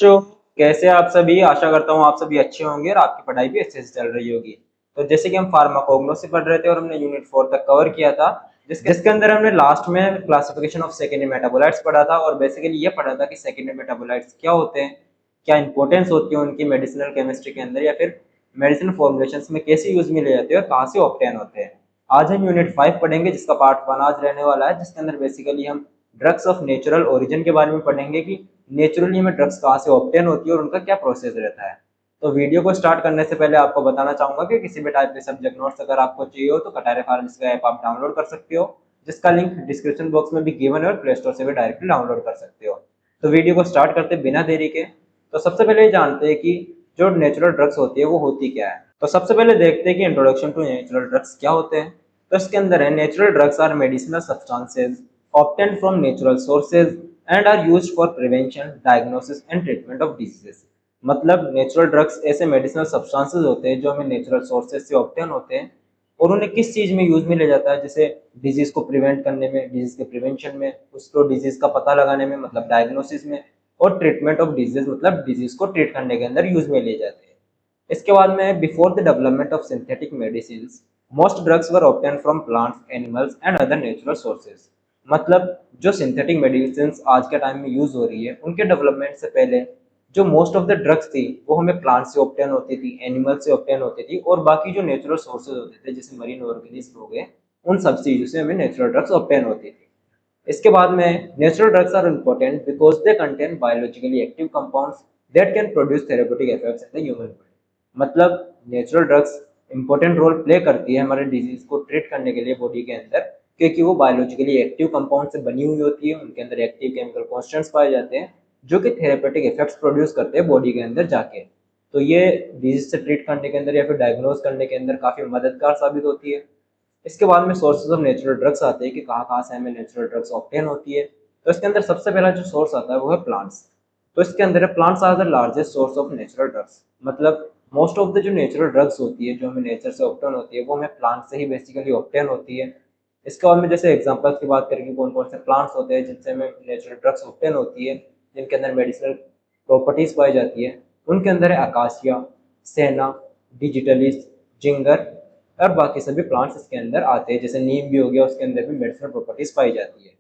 बच्चों, कैसे आप सभी? आशा करता हूँ आप सभी अच्छे होंगे और आपकी पढ़ाई भी अच्छे से चल रही होगी। तो जैसे कि हम फार्माकोग्नोसी पढ़ रहे थे और हमने यूनिट 4 तक कवर किया था, जिसके अंदर हमने लास्ट में क्लासिफिकेशन ऑफ सेकेंडरी मेटाबोलाइट्स पढ़ा था और बेसिकली ये पढ़ा था कि सेकेंडरी मेटाबोलाइट्स क्या होते हैं, क्या इंपॉर्टेंस होती है उनकी मेडिसिनल केमिस्ट्री के अंदर या फिर मेडिसिनल फॉर्मुलेशंस में कैसे यूज में ले जाते हैं और कहाँ से ऑब्टेन होते हैं। आज हम यूनिट 5 पढ़ेंगे जिसका पार्ट 1 आज रहने वाला है, जिसके अंदर बेसिकली हम ड्रग्स ऑफ नेचुरल ओरिजिन के बारे में पढ़ेंगे कि नेचुरली हमें ड्रग्स कहाँ से ऑब्टेन होती है और उनका क्या प्रोसेस रहता है। तो वीडियो को स्टार्ट करने से पहले आपको बताना चाहूंगा कि किसी भी टाइप के सब्जेक्ट नोट्स अगर आपको चाहिए हो तो कटारे फार्मेसी का ऐप आप डाउनलोड कर सकते हो, जिसका लिंक डिस्क्रिप्शन बॉक्स में भी गिवन है और प्ले स्टोर से भी डायरेक्टली डाउनलोड कर सकते हो। तो वीडियो को स्टार्ट करते बिना देरी के, तो सबसे पहले ये जानते हैं कि जो नेचुरल ड्रग्स होती है वो होती क्या है। तो सबसे पहले देखते हैं कि इंट्रोडक्शन टू नेचुरल ड्रग्स क्या होते हैं। तो इसके अंदर है natural drugs are medicinal substances obtained from natural sources and are used for prevention, diagnosis and treatment of diseases। मतलब नेचुरल ड्रग्स ऐसे मेडिसिनल सब्सटेंसेस होते हैं जो हमें नेचुरल सोर्सेज से ऑब्टेन होते हैं और उन्हें किस चीज में यूज में ले जाता है, जैसे डिजीज को प्रिवेंट करने में, डिजीज के प्रिवेंशन में, उसको डिजीज का पता लगाने में मतलब डायग्नोसिस में, और ट्रीटमेंट ऑफ डिजीज मतलब डिजीज को ट्रीट करने के अंदर यूज में ले जाते हैं। इसके बाद में before the development of synthetic medicine most drugs were obtain from plants, animals and other natural sources. मतलब जो सिंथेटिक मेडिसिन आज के टाइम में यूज हो रही है उनके डेवलपमेंट से पहले जो मोस्ट ऑफ द ड्रग्स थी वो हमें प्लांट से ऑब्टेन होती थी, एनिमल से ऑब्टेन होती थी और बाकी जो नेचुरल सोर्सेज होते थे जैसे मरीन ऑर्गेनिज्म हो गए, उन सब चीजों से हमें नेचुरल ड्रग्स ऑब्टेन होती थी। इसके बाद में natural drugs are important because they contain biologically active compounds that can produce therapeutic effects in the human body. मतलब natural drugs important role play करती है हमारे डिजीज को ट्रीट करने के लिए बॉडी के अंदर, क्योंकि वो बायोलॉजिकली एक्टिव कंपाउंड से बनी हुई होती है, उनके अंदर एक्टिव केमिकल कॉन्स्टेंट्स पाए जाते हैं जो कि थेरेपेटिक इफेक्ट्स प्रोड्यूस करते हैं बॉडी के अंदर जाके। तो ये डिजीज से ट्रीट करने के अंदर या फिर डायग्नोज करने के अंदर काफ़ी मददगार साबित होती है। इसके बाद में सोर्सेज ऑफ नेचुरल ड्रग्स आते हैं कि कहाँ कहाँ से हमें नेचुरल ड्रग्स ऑब्टेन होती है। तो इसके अंदर सबसे पहला जो सोर्स आता है वो है प्लांट्स। तो इसके अंदर है plants are the largest source of natural drugs. मतलब मोस्ट ऑफ द जो नेचुरल ड्रग्स होती है जो हमें नेचर से ऑब्टेन होती है वो हमें प्लांट से ही बेसिकली ऑब्टेन होती है। इसके बाद में जैसे एग्जांपल्स की बात करेंगे कौन कौन से प्लांट्स होते हैं जिनसे हमें नेचुरल ड्रग्स ऑब्टेन होती है, जिनके अंदर मेडिसिनल प्रॉपर्टीज पाई जाती है, उनके अंदर है अकासिया, सेना, डिजिटलिस, जिंगर और बाकी सभी प्लांट्स इसके अंदर आते हैं। जैसे नीम भी हो गया, उसके अंदर भी मेडिसिनल प्रॉपर्टीज पाई जाती है।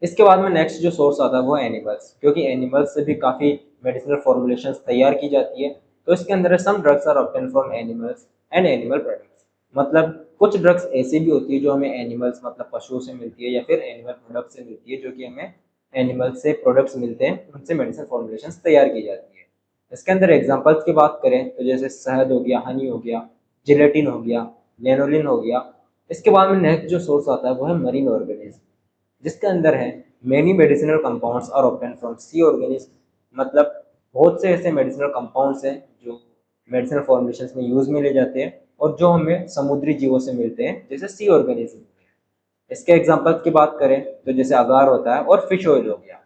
इसके बाद में नेक्स्ट जो सोर्स आता है वो है एनिमल्स, क्योंकि एनिमल्स से भी काफ़ी मेडिसिनल फॉर्मुलेशंस तैयार की जाती है। तो इसके अंदर some drugs are obtain from animals and animal products. मतलब कुछ ड्रग्स ऐसी भी होती है जो हमें एनिमल्स मतलब पशुओं से मिलती है या फिर एनिमल प्रोडक्ट से मिलती है, जो कि हमें एनिमल से प्रोडक्ट्स मिलते हैं, उनसे मेडिसिन फॉर्मुलेशंस तैयार की जाती है। इसके अंदर एग्जांपल्स की बात करें तो जैसे शहद हो गया, हनी हो गया, जिलेटिन हो गया, लेनोलिन हो गया। इसके बाद में नेक्स्ट जो सोर्स आता है वो है मरीन ऑर्गेनिज्म, जिसके अंदर है many medicinal compounds are obtain from sea organism. मतलब बहुत से ऐसे मेडिसिनल कंपाउंड्स हैं जो मेडिसिनल फॉर्मुलेशंस में यूज में ले जाते हैं और जो हमें समुद्री जीवों से मिलते हैं जैसे सी ऑर्गेनिज्म। इसके एग्जांपल की बात करें तो जैसे अगार होता है और फिश ऑयल हो गया।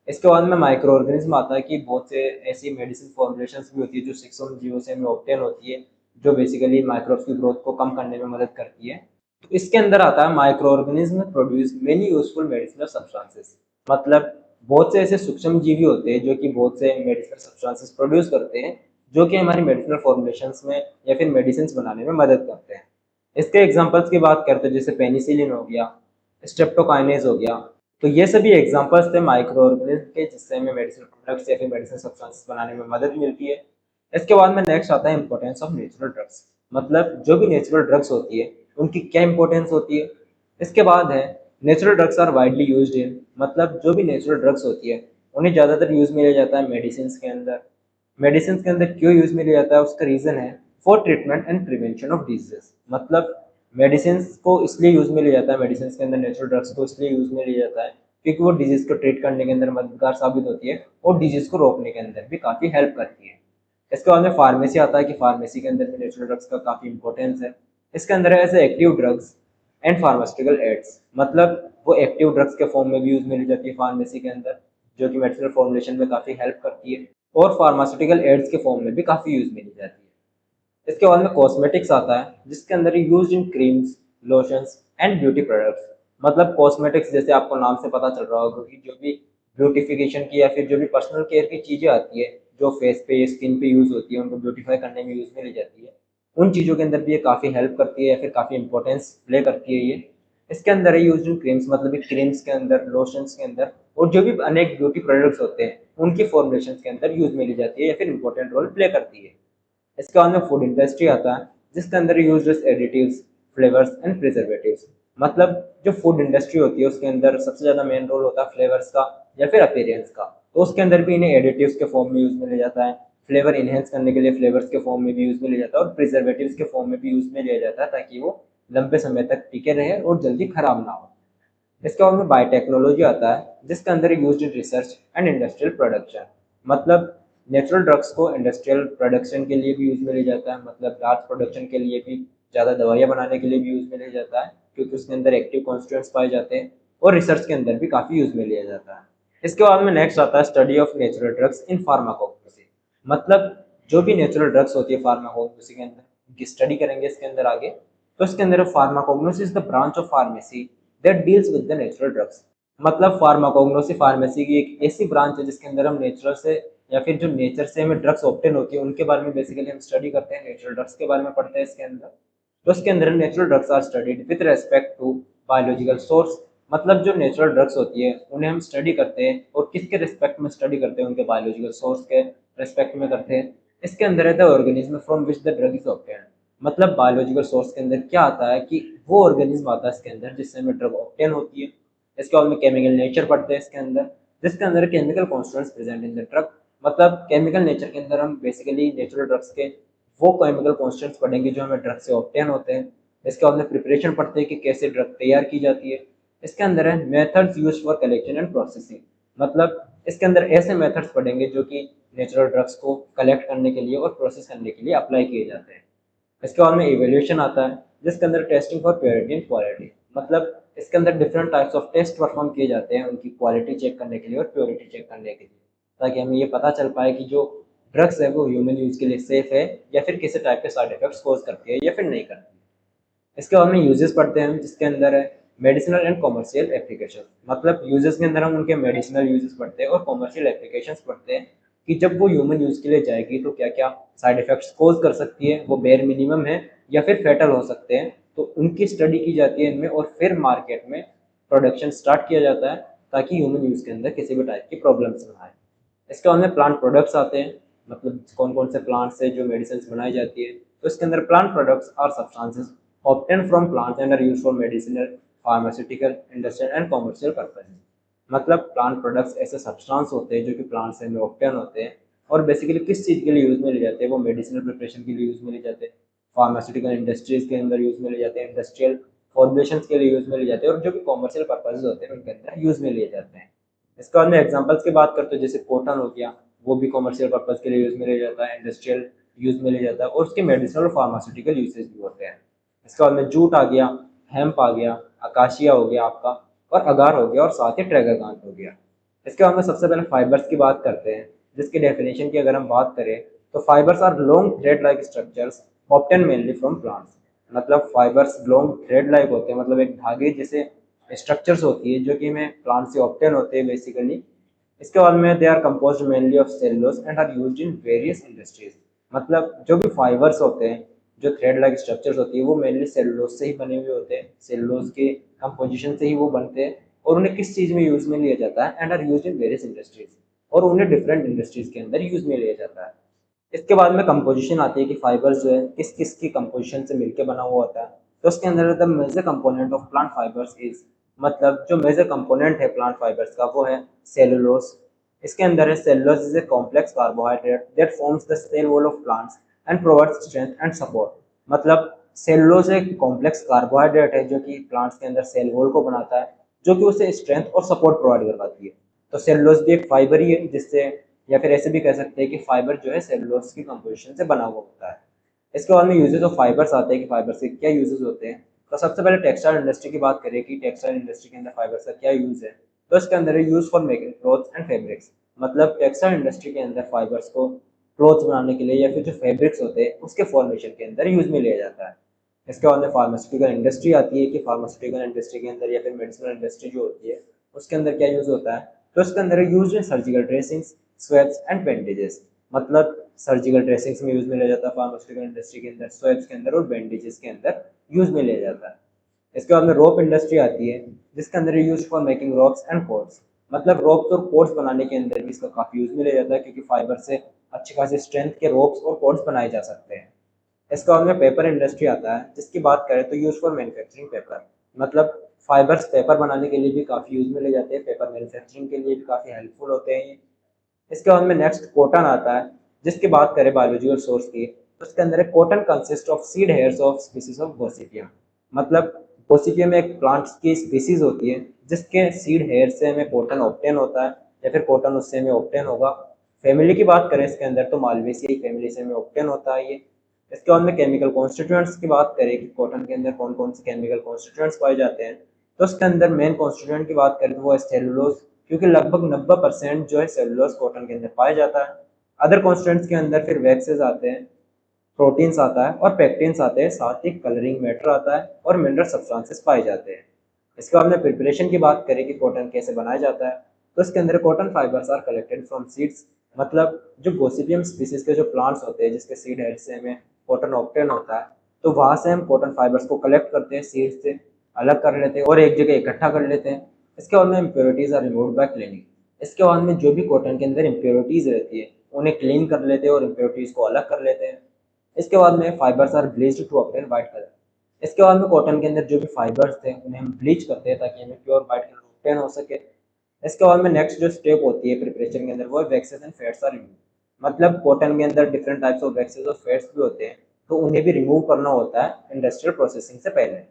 इसके बाद में माइक्रो ऑर्गेनिज्म आता है कि बहुत से ऐसी मेडिसिन फॉर्मुलेशंस भी होती है जो सूक्ष्म जीवों से हमें ऑब्टेन होती है, जो बेसिकली माइक्रोब्स की ग्रोथ को कम करने में मदद करती है। तो इसके अंदर आता है micro organism produce many useful medicinal substances. मतलब बहुत से ऐसे सूक्ष्म जीवी होते हैं जो कि बहुत से मेडिसिनल सब्सटेंसेस प्रोड्यूस करते हैं, जो कि हमारी मेडिसिनल फॉर्मुलेशंस में या फिर मेडिसिन बनाने में मदद करते हैं। इसके एग्जांपल्स की बात करते हैं जैसे पेनिसिलिन हो गया, स्ट्रेप्टोकाइनेज हो गया। तो ये सभी एग्जांपल्स थे माइक्रो ऑर्गेनिज्म के जिससे हमें मेडिसिनल प्रोडक्ट्स या फिर मेडिसिनल सब्सटेंसेस बनाने में मदद मिलती है। इसके बाद में नेक्स्ट आता है इंपॉर्टेंस ऑफ नेचुरल ड्रग्स। मतलब जो भी नेचुरल ड्रग्स होती है उनकी क्या इंपॉर्टेंस होती है। इसके बाद है natural drugs are widely used in. मतलब जो भी नेचुरल ड्रग्स होती है उन्हें ज़्यादातर यूज में लिया जाता है मेडिसिन के अंदर। मेडिसिन के अंदर क्यों यूज में लिया जाता है उसका रीजन है for treatment and prevention of diseases. मतलब मेडिसिन को इसलिए यूज में लिया जाता है, मेडिसिन के अंदर नेचुरल ड्रग्स को इसलिए यूज में लिया जाता है क्योंकि वो डिजीज को ट्रीट करने के अंदर मददगार साबित होती है और डिजीज को रोकने के अंदर भी काफ़ी हेल्प करती है। इसके बाद में फार्मेसी आता है कि फार्मेसी के अंदर भी नेचुरल ड्रग्स का काफ़ी इंपॉर्टेंस है। इसके अंदर है as active drugs and pharmaceutical aids. मतलब वो एक्टिव ड्रग्स के फॉर्म में भी यूज में ली जाती है फार्मेसी के अंदर, जो कि मेडिसिनल फॉर्मुलेशन में काफ़ी हेल्प करती है, और फार्मास्यूटिकल एड्स के फॉर्म में भी काफ़ी यूज में ली जाती है। इसके बाद में कॉस्मेटिक्स आता है जिसके अंदर use in creams, lotions and beauty products. मतलब कॉस्मेटिक्स जैसे आपको नाम से पता चल रहा होगा कि जो भी ब्यूटिफिकेशन की या फिर जो भी पर्सनल केयर की चीज़ें आती है जो फेस पे स्किन पे यूज़ होती है, उनको ब्यूटीफाई करने में यूज़ में ली जाती है, उन चीज़ों के अंदर भी ये काफ़ी हेल्प करती है या फिर काफ़ी इंपॉर्टेंस प्ले करती है ये। इसके अंदर है यूज्ड इन क्रीम्स, मतलब क्रीम्स के अंदर, लोशंस के अंदर और जो भी अनेक ब्यूटी प्रोडक्ट्स होते हैं उनकी फॉर्मुलेशंस के अंदर यूज़ में ली जाती है या फिर इंपॉर्टेंट रोल प्ले करती है। इसके बाद में फूड इंडस्ट्री आता है, जिसके अंदर used additives, flavours and preservatives. मतलब जो फूड इंडस्ट्री होती है उसके अंदर सबसे ज़्यादा मेन रोल होता है फ्लेवर्स का या फिर अपीयरेंस का, तो उसके अंदर भी इन्हें एडिटिव्स के फॉर्म में यूज़ में लिया जाता है, फ्लेवर इनहेंस करने के लिए फ्लेवर्स के फॉर्म में भी यूज़ में लिया जाता है और प्रिजर्वेटिव्स के फॉर्म में भी यूज़ में लिया जाता है ताकि वो लंबे समय तक टिके रहे और जल्दी खराब ना हो। इसके बाद में बायोटेक्नोलॉजी आता है, जिसके अंदर used in research and industrial production. मतलब नेचुरल ड्रग्स को इंडस्ट्रियल प्रोडक्शन के लिए भी यूज़ में लिया जाता है, मतलब लार्ज प्रोडक्शन के लिए भी, ज़्यादा दवाइयाँ बनाने के लिए भी यूज़ में लिया जाता है क्योंकि उसके अंदर एक्टिव कॉन्स्टिट्यूएंट्स पाए जाते हैं, और रिसर्च के अंदर भी काफ़ी यूज़ में लिया जाता है। इसके बाद में नेक्स्ट आता है study of natural drugs in pharmacognosy. मतलब जो भी नेचुरल ड्रग्स होती है फार्माकोग्नोसी के अंदर, उनकी स्टडी करेंगे इसके अंदर आगे। तो इसके अंदर pharmacognosy is the branch of pharmacy that deals with the natural drugs. मतलब फार्माकोग्नोसी फार्मेसी की एक ऐसी ब्रांच है जिसके अंदर हम नेचुरल से या फिर जो नेचर से हमें ड्रग्स ऑब्टेन होती है उनके बारे में बेसिकली हम स्टडी करते हैं, नेचुरल ड्रग्स के बारे में पढ़ते हैं इसके अंदर। तो इसके अंदर natural drugs are studied with respect to biological source. मतलब जो नेचुरल ड्रग्स होती है उन्हें हम स्टडी करते हैं और किसके रिस्पेक्ट में स्टडी करते हैं, उनके बायोलॉजिकल सोर्स के रिस्पेक्ट में करते हैं। इसके अंदर रहता है organism from which the drug is obtain. मतलब बायोलॉजिकल सोर्स के अंदर क्या आता है कि वो ऑर्गेनिज्म आता है इसके अंदर जिससे हमें ड्रग ऑब्टेन होती है। इसके बाद में केमिकल नेचर पढ़ते हैं इसके अंदर, जिसके अंदर chemical constituents present in the drug. मतलब केमिकल नेचर के अंदर हम बेसिकली नेचुरल ड्रग्स के वो केमिकल कॉन्स्टिट्यूएंट्स पढ़ेंगे जो हमें ड्रग से ऑब्टेन होते हैं। इसके बाद में प्रिपरेशन पढ़ते हैं कि कैसे ड्रग तैयार की जाती है। इसके अंदर है methods use for collection and processing. मतलब इसके अंदर ऐसे मेथड्स पढ़ेंगे जो कि नेचुरल ड्रग्स को कलेक्ट करने के लिए और प्रोसेस करने के लिए अप्लाई किए जाते हैं। इसके बाद में इवेल्यूशन आता है, जिसके अंदर testing for purity and quality. मतलब इसके अंदर different types of test perform किए जाते हैं उनकी क्वालिटी चेक करने के लिए और प्योरिटी चेक करने के लिए, ताकि हमें ये पता चल पाए कि जो ड्रग्स है वो ह्यूमन यूज के लिए सेफ है या फिर किसी टाइप के साइड इफेक्ट्स कॉज करती है या फिर नहीं करती है। इसके बाद में यूजेस पढ़ते हैं हम, जिसके अंदर है मेडिसिनल एंड कॉमर्शियल एप्लीकेशन। मतलब यूजेस के अंदर हम उनके मेडिसिनल यूजेस पढ़ते हैं और कॉमर्शियल एप्लीकेशंस पढ़ते हैं कि जब वो ह्यूमन यूज के लिए जाएगी तो क्या क्या साइड इफेक्ट्स कॉज कर सकती है, वो बेयर मिनिमम है या फिर फेटल हो सकते हैं, तो उनकी स्टडी की जाती है इनमें और फिर मार्केट में प्रोडक्शन स्टार्ट किया जाता है ताकि ह्यूमन यूज के अंदर किसी भी टाइप की प्रॉब्लम्स ना आए। इसके बाद में प्लांट प्रोडक्ट्स आते हैं, मतलब कौन कौन से प्लांट से जो मेडिसिन बनाई जाती है। तो इसके अंदर plant products are substances obtained from plants and are used for medicinal, pharmaceutical, industrial and commercial purposes। मतलब प्लांट प्रोडक्ट्स ऐसे सब्सटेंस होते हैं जो कि प्लांट से हमें ऑब्टेन होते हैं और बेसिकली किस चीज़ के लिए यूज़ में ले जाते हैं, वो मेडिसिनल प्रिपरेशन के लिए यूज़ में ले जाते हैं, फार्मास्यूटिकल इंडस्ट्रीज के अंदर यूज़ में ले जाते हैं, इंडस्ट्रियल फॉर्मुलेशन के लिए यूज़ में ले जाते हैं और जो भी कॉमर्शियल पर्पजेज होते हैं उनके अंदर यूज़ में लिए जाते हैं। इसके बाद में एग्जाम्पल्स की बात करते हैं, जैसे कॉटन हो गया, वो भी कॉमर्शियल पर्पज के लिए यूज़ में लिया जाता है, इंडस्ट्रियल यूज़ में लिया जाता है और उसके मेडिसिनल और फार्मास्यूटिकल यूसेज भी होते हैं। इसके बाद में जूट आ गया, हेम्प आ गया, अकाशिया हो गया आपका, और अगार हो गया और साथ ही ट्रैगरगांथ हो गया। इसके बाद में सबसे पहले फाइबर्स की बात करते हैं, जिसकी डेफिनेशन की अगर हम बात करें तो fibres are long thread like structures obtain mainly from plants. मतलब फाइबर्स लॉन्ग थ्रेड लाइक होते हैं, मतलब एक धागे जैसे स्ट्रक्चर्स होती है जो कि हमें प्लांट से ऑब्टेन होते हैं बेसिकली। इसके बाद में they are composed mainly of cellulose and are used in various industries. मतलब जो भी फाइबर्स होते हैं, जो थ्रेड लाइक स्ट्रक्चर्स होती है, वो मेनली सेलुलोज से ही बने हुए होते हैं, सेलुलोज के कंपोजिशन से ही वो बनते हैं और उन्हें किस चीज़ में यूज़ में लिया जाता है, and are used in various industries, और उन्हें डिफरेंट इंडस्ट्रीज के अंदर यूज़ में लिया जाता है। इसके बाद में कंपोजिशन आती है कि फाइबर्स जो है किस किस की कंपोजिशन से मिलकर बना हुआ होता है। तो उसके अंदर the major component of plant fibres is, मतलब जो मेजर कंपोनेंट है प्लांट फाइबर्स का वो है सेलुलोज। इसके अंदर है cellulose is a complex carbohydrate that forms the cell wall of plants and provides strength and support. मतलब सेलुलोज एक कॉम्प्लेक्स कार्बोहाइड्रेट है जो कि प्लांट्स के अंदर सेल वॉल को बनाता है, जो कि उसे स्ट्रेंथ और सपोर्ट प्रोवाइड करवाती है। तो सेलुलोज भी एक फाइबर ही है जिससे, या फिर ऐसे भी कह सकते हैं कि फाइबर जो है सेलुलोज की कंपोजिशन से बना हुआ होता है। इसके बाद में यूजेस ऑफ फाइबर्स आते हैं कि फाइबर से क्या यूजेस होते हैं। तो सबसे पहले टेक्सटाइल इंडस्ट्री की बात करें कि टेक्सटाइल इंडस्ट्री के अंदर फाइबर्स का क्या यूज है। तो इसके अंदर है use for making clothes and fabrics. मतलब टेक्सटाइल इंडस्ट्री के अंदर फाइबर्स को क्लॉथ्स बनाने के लिए या फिर जो फैब्रिक्स होते हैं उसके फॉर्मेशन के अंदर यूज में लिया जाता है। इसके बाद में फार्मास्यूटिकल इंडस्ट्री आती है कि फार्मास्यूटिकल इंडस्ट्री के अंदर या फिर मेडिसिनल इंडस्ट्री जो होती है उसके अंदर क्या यूज होता है। तो इसके अंदर यूज है सर्जिकल ड्रेसिंग्स, स्वेब्स एंड बैंडेजेस। मतलब सर्जिकल ड्रेसिंग्स में यूज में लिया जाता है, फार्मास्यूटिकल इंडस्ट्री के अंदर, स्वैब्स के अंदर और बैंडेजेस के अंदर यूज में लिया जाता है। इसके बाद में रोप इंडस्ट्री आती है जिसके अंदर use for making ropes and quotes, मतलब रोप्स और कोट्स बनाने के अंदर भी इसका काफी यूज में लिया जाता है क्योंकि फाइबर से अच्छी खासी स्ट्रेंथ के रोप्स और कोट्स बनाए जा सकते हैं। इसके बाद में पेपर इंडस्ट्री आता है जिसकी बात करें तो यूज फॉर मैन्युफैक्चरिंग पेपर, मतलब फाइबर्स पेपर बनाने के लिए भी काफी यूज में ले जाते हैं, पेपर मैन्युफैक्चरिंग के लिए भी काफी हेल्पफुल होते हैं ये। इसके बाद में नेक्स्ट कॉटन आता है जिसकी बात करें बायोलॉजिकल सोर्स की तो उसके अंदर cotton consist of seed hairs of species of Gossypium, मतलब गोसिपियम एक प्लांट की स्पीसीज होती है जिसके सीड हेयर से हमें कॉटन ऑब्टेन होता है या फिर कॉटन उससे हमें ऑब्टेन होगा। फैमिली की बात करें इसके अंदर तो मालवेसी फैमिली से हमें ऑब्टेन होता है ये। इसके बाद में केमिकल कॉन्स्टिट्यूएंट्स की बात करें कि कॉटन के अंदर कौन कौन से केमिकल कॉन्स्टिट्यूएंट्स पाए जाते हैं तो उसके अंदर मेन कॉन्स्टिट्यूएंट की बात करें तो वो है सेलुलोज, क्योंकि लगभग 90% जो है सेलुलोज कॉटन के अंदर पाया जाता है। अदर कॉन्स्टिट्यूएंट्स के अंदर फिर वैक्सेस आते हैं, प्रोटीन्स आता है और पैक्टिन्स आते हैं, साथ ही कलरिंग मैटर आता है और मिनरल सब्सटेंसेस पाए जाते हैं। इसके बाद में प्रिपरेशन की बात करें कि कॉटन कैसे बनाया जाता है तो इसके अंदर cotton fibres are collected from seeds, मतलब जो गोसिपियम स्पीसीज के जो प्लांट्स होते हैं जिसके सीड हेड से हमें कॉटन ऑब्टेन होता है तो वहां से हम कॉटन फाइबर्स को कलेक्ट करते हैं, सीड से अलग कर लेते हैं और एक जगह इकट्ठा कर लेते हैं। इसके बाद में impurities are removed by cleaning, इसके बाद में जो भी कॉटन के अंदर इम्प्योरिटीज रहती है उन्हें क्लीन कर लेते हैं और इम्प्योरिटीज को अलग कर लेते हैं। इसके बाद में fibres are bleached to obtain white colour, इसके बाद में कॉटन के अंदर जो भी फाइबर्स थे उन्हें हम ब्लीच करते हैं ताकि हमें प्योर व्हाइट कलर ऑब्टेन हो सके। इसके बाद में नेक्स्ट जो स्टेप होती है प्रिपरेशन के अंदर वो waxes and fats are remove, मतलब कॉटन के अंदर डिफरेंट टाइप्स ऑफ वैक्सेस और फैट्स भी होते हैं तो उन्हें भी रिमूव करना होता है इंडस्ट्रियल प्रोसेसिंग से पहले।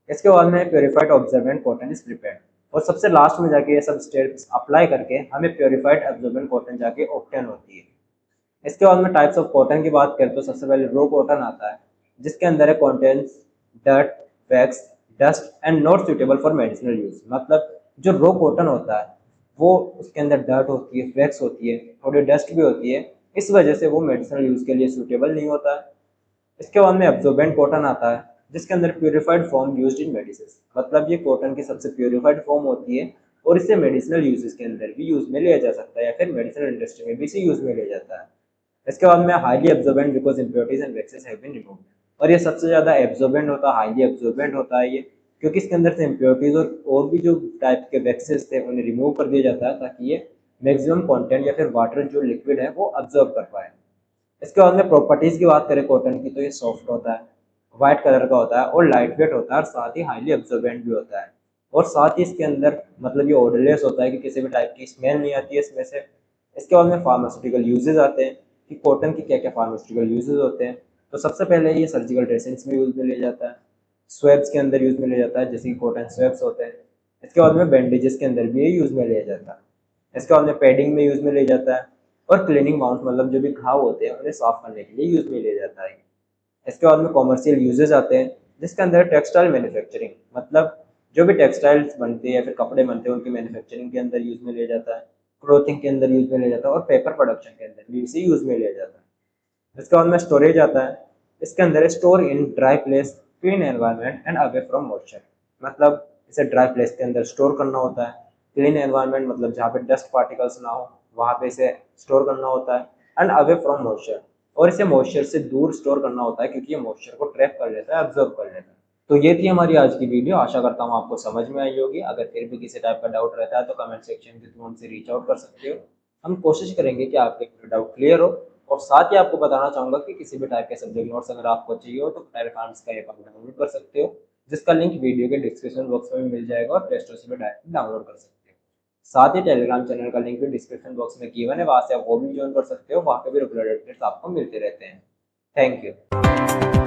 इसके बाद में purified observant cotton is prepared और सबसे लास्ट में जाके ये सब स्टेप्स अप्लाई करके हमें प्योरीफाइड ऑब्जर्वेंट कॉटन जाके ऑब्टेन होती है। इसके बाद में टाइप्स ऑफ कॉटन की बात करें तो सबसे पहले रो कॉटन आता है जिसके अंदर है contents dirt, wax, dust and not suitable for medicinal use, मतलब जो रो कॉटन होता है वो उसके अंदर डर्ट होती है, वैक्स होती है, थोड़ी डस्ट भी होती है, इस वजह से वो मेडिसिनल यूज के लिए सूटेबल नहीं होता है। इसके बाद में एब्जॉर्बेंट कॉटन आता है जिसके अंदर purified form used in medicine, मतलब ये कॉटन की सबसे प्यूरिफाइड फॉर्म होती है और इसे मेडिसिनल यूजेस के अंदर भी यूज में लिया जा सकता है या फिर मेडिसिनल इंडस्ट्री में भी इसे यूज में लिया जाता है। इसके बाद में highly absorbent because impurities and waxes have been removed, और ये सबसे ज्यादा एब्जॉर्बेंट होता है, हाईली एब्जॉर्बेंट होता है ये, क्योंकि इसके अंदर से इम्प्योरिटीज और भी जो टाइप के वैक्सेस थे उन्हें रिमूव कर दिया जाता है ताकि ये मैक्सिमम कंटेंट या फिर वाटर जो लिक्विड है वो अब्जॉर्ब कर पाए। इसके बाद में प्रॉपर्टीज की बात करें कॉटन की तो ये सॉफ्ट होता है, व्हाइट कलर का होता है और लाइट वेट होता है और साथ ही हाईली एब्जॉर्बेंट भी होता है और साथ ही इसके अंदर मतलब ये ऑर्डरलेस होता है कि किसी भी टाइप की स्मेल नहीं आती है इसमें से। इसके बाद में फार्मास्यूटिकल यूजेस आते हैं कि कॉटन के क्या क्या फार्मास्यूटिकल यूजेस होते हैं तो सबसे पहले ये सर्जिकल ड्रेसिंग्स में यूज में लिया जाता है, स्वेब्स के अंदर यूज में लिया जाता है जैसे कि कॉटन स्वेब्स होते हैं। इसके बाद में बैंडेजेस के अंदर भी ये यूज में लिया जाता है। इसके बाद में पैडिंग में यूज में लिया जाता है और क्लीनिंग माउंट मतलब जो भी घाव होते हैं उन्हें साफ करने के लिए यूज में लिया जाता है। इसके बाद में कॉमर्शियल यूजेस आते हैं जिसके अंदर टेक्सटाइल मैन्युफैक्चरिंग, मतलब जो भी टेक्सटाइल्स बनते हैं या फिर कपड़े बनते हैं उनकी मैन्युफैक्चरिंग के अंदर यूज में लिया जाता है, क्लोथिंग के अंदर यूज में लिया जाता है और पेपर प्रोडक्शन के अंदर भी इसे यूज में लिया जाता है। इसके बाद में स्टोरेज आता है, इसके अंदर store in dry place, clean environment and away from moisture, मतलब इसे ड्राई प्लेस के अंदर स्टोर करना होता है, क्लीन एनवायरनमेंट मतलब जहाँ पे डस्ट पार्टिकल्स ना हो वहाँ पे इसे स्टोर करना होता है, एंड अवे फ्रॉम मॉइस्चर और इसे मॉइस्चर से दूर स्टोर करना होता है क्योंकि ये मॉइस्चर को ट्रैप कर लेता है, अब्जॉर्ब कर लेता है। तो ये थी हमारी आज की वीडियो, आशा करता हूँ आपको समझ में आई होगी। अगर फिर भी किसी टाइप का डाउट रहता है तो कमेंट सेक्शन के थ्रू हमसे रीच आउट कर सकते हो, हम कोशिश करेंगे कि आपके डाउट क्लियर हो। और साथ ही आपको बताना चाहूंगा कि किसी भी टाइप के सब्जेक्ट नोट्स अगर आपको चाहिए हो तो टेलीग्राम्स का ऐप आप डाउनलोड कर सकते हो जिसका लिंक वीडियो के डिस्क्रिप्शन बॉक्स में मिल जाएगा और प्ले स्टोर से भी डायरेक्ट डाउनलोड कर सकते हो। साथ ही टेलीग्राम चैनल का लिंक भी डिस्क्रिप्शन बॉक्स में गिवन है, वहां से आप वो भी ज्वाइन कर सकते हो, वहां पे भी रेगुलर अपडेट्स आपको मिलते रहते हैं। Thank you.